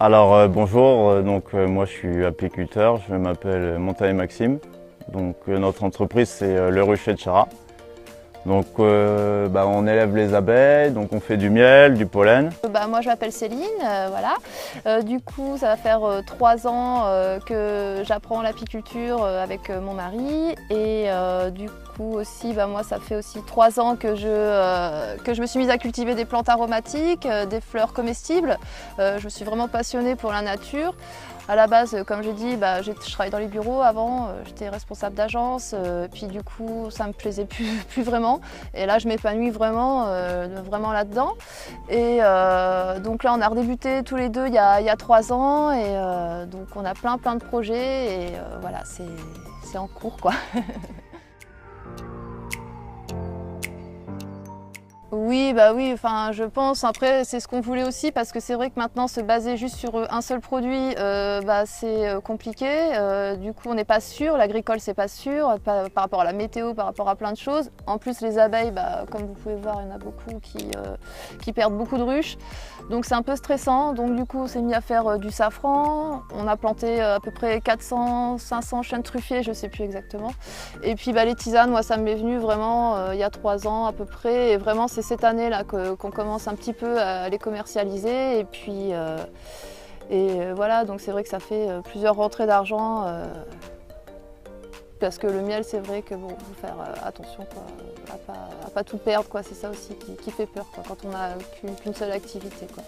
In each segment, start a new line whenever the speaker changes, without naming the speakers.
Bonjour, moi je suis apiculteur, je m'appelle Montalet Maxime. Notre entreprise c'est le rucher de Chara. On élève les abeilles, donc on fait du miel, du pollen.
Moi je m'appelle Céline, voilà. Du coup ça va faire 3 ans que j'apprends l'apiculture avec mon mari et du coup aussi moi ça fait aussi 3 ans que je me suis mise à cultiver des plantes aromatiques, des fleurs comestibles. Je suis vraiment passionnée pour la nature. À la base, comme j'ai dit, je travaillais dans les bureaux avant, j'étais responsable d'agence, puis du coup ça me plaisait plus vraiment. Et là je m'épanouis vraiment là-dedans. Et donc là on a redébuté tous les deux il y a 3 ans et donc on a plein de projets et voilà, c'est en cours quoi. Oui, enfin, je pense. Après, c'est ce qu'on voulait aussi parce que c'est vrai que maintenant, se baser juste sur un seul produit, c'est compliqué. Du coup, on n'est pas sûr. L'agricole, c'est pas sûr par rapport à la météo, par rapport à plein de choses. En plus, les abeilles, comme vous pouvez voir, il y en a beaucoup qui perdent beaucoup de ruches. Donc, c'est un peu stressant. Donc, du coup, on s'est mis à faire du safran. On a planté à peu près 400-500 chênes truffiers, je sais plus exactement. Et puis, les tisanes, moi, ça m'est venu vraiment il y a 3 ans à peu près. Et vraiment, c'est cette année-là qu'on commence un petit peu à les commercialiser et puis voilà, donc c'est vrai que ça fait plusieurs rentrées d'argent parce que le miel, c'est vrai que faut faire attention à pas tout perdre, quoi. C'est ça aussi qui fait peur, quoi, quand on n'a qu'une seule activité, quoi.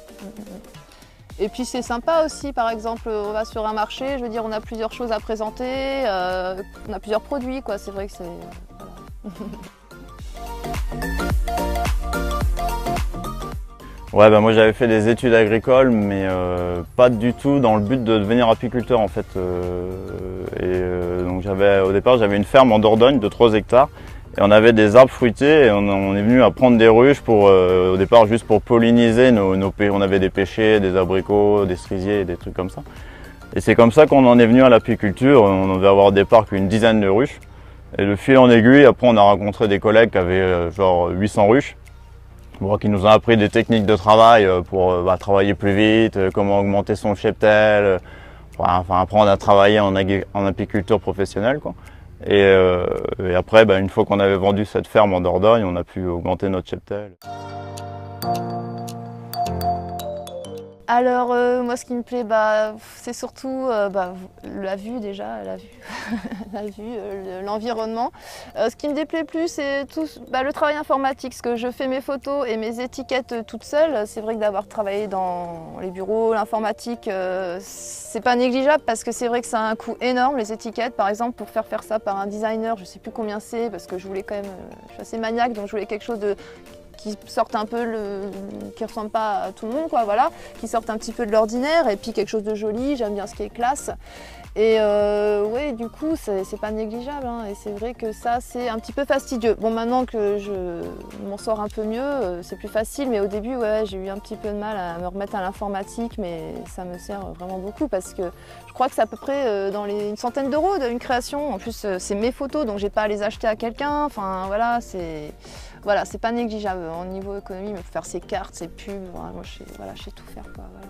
Et puis c'est sympa aussi, par exemple, on va sur un marché, je veux dire, on a plusieurs choses à présenter, on a plusieurs produits, quoi. C'est vrai que c'est
Ouais, moi j'avais fait des études agricoles, mais pas du tout dans le but de devenir apiculteur en fait. Au départ j'avais une ferme en Dordogne de 3 hectares et on avait des arbres fruitiers et on est venu à prendre des ruches au départ juste pour polliniser on avait des pêchers, des abricots, des cerisiers, des trucs comme ça. Et c'est comme ça qu'on en est venu à l'apiculture. On devait avoir au départ qu'une dizaine de ruches. Et de fil en aiguille, après on a rencontré des collègues qui avaient genre 800 ruches. Qui nous ont appris des techniques de travail pour travailler plus vite, comment augmenter son cheptel, apprendre à travailler en apiculture professionnelle, quoi. Et après, une fois qu'on avait vendu cette ferme en Dordogne, on a pu augmenter notre cheptel.
Alors moi ce qui me plaît, c'est surtout la vue déjà, la vue, l'environnement. Ce qui me déplaît plus, c'est tout le travail informatique, parce que je fais mes photos et mes étiquettes toute seule. C'est vrai que d'avoir travaillé dans les bureaux, l'informatique, c'est pas négligeable parce que c'est vrai que ça a un coût énorme, les étiquettes. Par exemple, pour faire ça par un designer, je sais plus combien c'est, parce que je voulais quand même, je suis assez maniaque, donc je voulais quelque chose qui sortent un peu, qui ressemble pas à tout le monde, quoi, voilà, qui sortent un petit peu de l'ordinaire et puis quelque chose de joli, j'aime bien ce qui est classe. Et ouais, du coup, c'est pas négligeable, hein, et c'est vrai que ça, c'est un petit peu fastidieux. Bon, maintenant que je m'en sors un peu mieux, c'est plus facile, mais au début, ouais, j'ai eu un petit peu de mal à me remettre à l'informatique, mais ça me sert vraiment beaucoup parce que je crois que c'est à peu près dans une centaine d'euros d'une création. En plus, c'est mes photos, donc j'ai pas à les acheter à quelqu'un, enfin voilà, c'est pas négligeable. Au niveau économie, il faut faire ses cartes, ses pubs, moi je sais tout faire, quoi, voilà.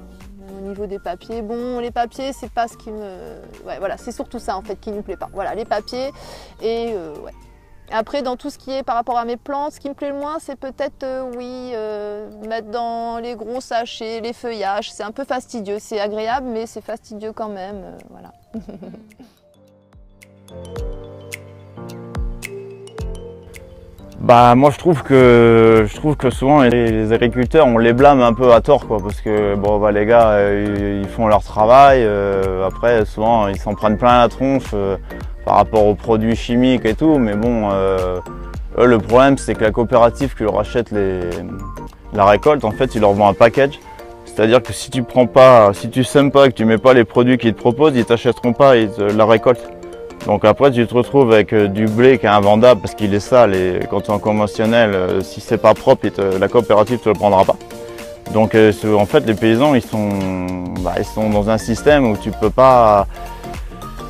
Au niveau des papiers, les papiers, c'est pas ce qui me... Ouais, voilà, c'est surtout ça en fait qui ne me plaît pas. Voilà, les papiers et ouais. Après, dans tout ce qui est par rapport à mes plantes, ce qui me plaît le moins, c'est peut-être, mettre dans les gros sachets, les feuillages. C'est un peu fastidieux, c'est agréable, mais c'est fastidieux quand même, voilà.
Moi je trouve que souvent les agriculteurs on les blâme un peu à tort, quoi, parce que les gars ils font leur travail, après souvent ils s'en prennent plein la tronche par rapport aux produits chimiques et tout, mais eux, le problème c'est que la coopérative qui leur achète la récolte, en fait ils leur vendent un package, c'est-à-dire que si tu sèmes pas, que tu mets pas les produits qu'ils te proposent, ils t'achèteront pas la récolte. Donc après tu te retrouves avec du blé qui est invendable parce qu'il est sale, et quand tu es en conventionnel, si c'est pas propre, la coopérative ne te le prendra pas. Donc en fait les paysans ils sont dans un système où tu peux pas...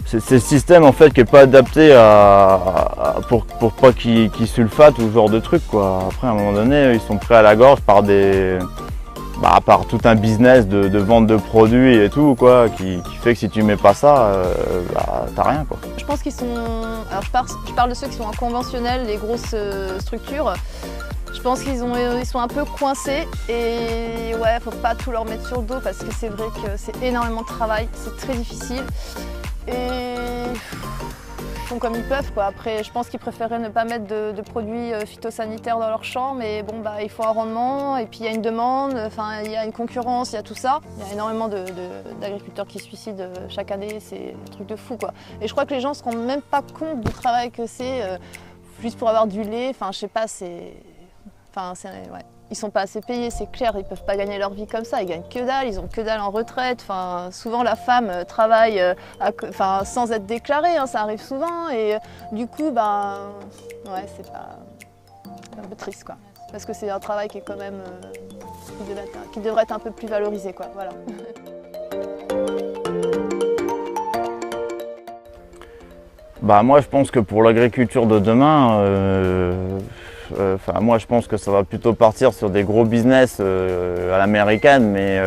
C'est le système en fait qui n'est pas adapté pour pas qu'ils sulfatent ou ce genre de trucs, quoi. Après à un moment donné ils sont pris à la gorge par des à part tout un business de vente de produits et tout, quoi, qui fait que si tu mets pas ça, t'as rien, quoi.
Je pense qu'ils sont... Alors je parle de ceux qui sont en conventionnel, les grosses structures. Je pense qu'ils sont un peu coincés et ouais, faut pas tout leur mettre sur le dos parce que c'est vrai que c'est énormément de travail, c'est très difficile et ils font comme ils peuvent, quoi. Après, je pense qu'ils préféraient ne pas mettre de produits phytosanitaires dans leur champ, mais bon, il faut un rendement et puis il y a une demande, enfin il y a une concurrence, il y a tout ça. Il y a énormément d'agriculteurs qui se suicident chaque année, c'est un truc de fou, quoi. Et je crois que les gens se rendent même pas compte du travail que c'est juste pour avoir du lait. Enfin, je sais pas, c'est... Enfin, ouais. Ils sont pas assez payés, c'est clair, ils peuvent pas gagner leur vie comme ça, ils gagnent que dalle, ils ont que dalle en retraite. Enfin, souvent la femme travaille sans être déclarée, hein, ça arrive souvent et du coup, ouais, c'est un peu triste, quoi. Parce que c'est un travail qui est quand même qui devrait être un peu plus valorisé, quoi. Voilà.
Moi je pense que pour l'agriculture de demain, moi je pense que ça va plutôt partir sur des gros business à l'américaine, mais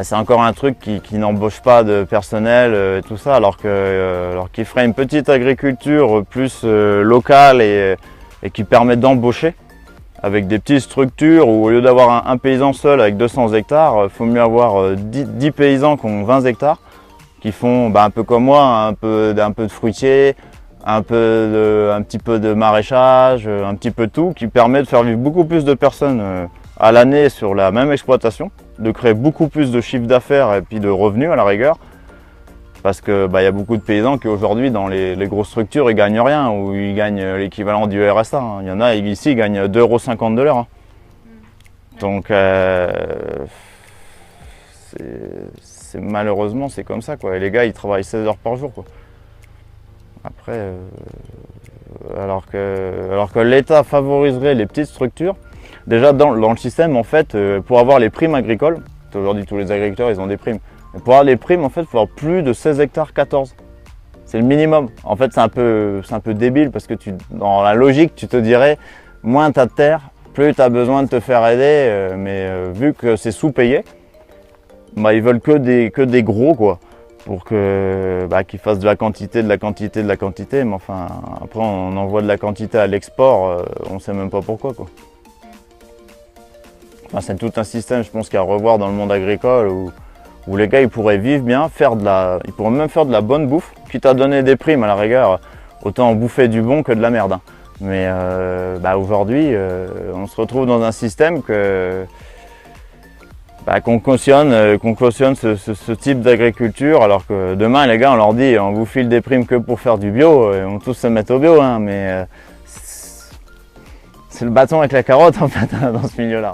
c'est encore un truc qui n'embauche pas de personnel et tout ça, alors qu'il ferait une petite agriculture plus locale et qui permet d'embaucher avec des petites structures où au lieu d'avoir un paysan seul avec 200 hectares, il faut mieux avoir 10 paysans qui ont 20 hectares, qui font un peu comme moi, un peu de fruitier, un petit peu de maraîchage, un petit peu de tout, qui permet de faire vivre beaucoup plus de personnes à l'année sur la même exploitation, de créer beaucoup plus de chiffre d'affaires et puis de revenus à la rigueur. Parce que y a beaucoup de paysans qui aujourd'hui dans les grosses structures ils gagnent rien, ou ils gagnent l'équivalent du RSA. Hein. Il y en a ici, ils gagnent 2,50 € de l'heure. Hein. Donc malheureusement c'est comme ça, quoi. Et les gars ils travaillent 16 heures par jour, quoi. Après, alors que l'État favoriserait les petites structures, déjà dans le système en fait, pour avoir les primes agricoles, aujourd'hui tous les agriculteurs ils ont des primes, mais pour avoir les primes en fait il faut avoir plus de 16 hectares 14. C'est le minimum. En fait c'est un peu débile parce que dans la logique tu te dirais moins tu as de terre, plus tu as besoin de te faire aider, mais vu que c'est sous-payé, ils veulent que des gros, quoi, pour qu'ils fassent de la quantité, mais enfin après on envoie de la quantité à l'export, on ne sait même pas pourquoi, quoi. Enfin, c'est tout un système, je pense, qu'il y a à revoir dans le monde agricole où les gars ils pourraient vivre bien, ils pourraient même faire de la bonne bouffe, quitte à donner des primes à la rigueur, autant bouffer du bon que de la merde. Hein. Mais aujourd'hui, on se retrouve dans un système qu'on cautionne ce type d'agriculture, alors que demain les gars on leur dit on vous file des primes que pour faire du bio, et on tous se mettre au bio, hein, mais c'est le bâton avec la carotte en fait dans ce milieu-là.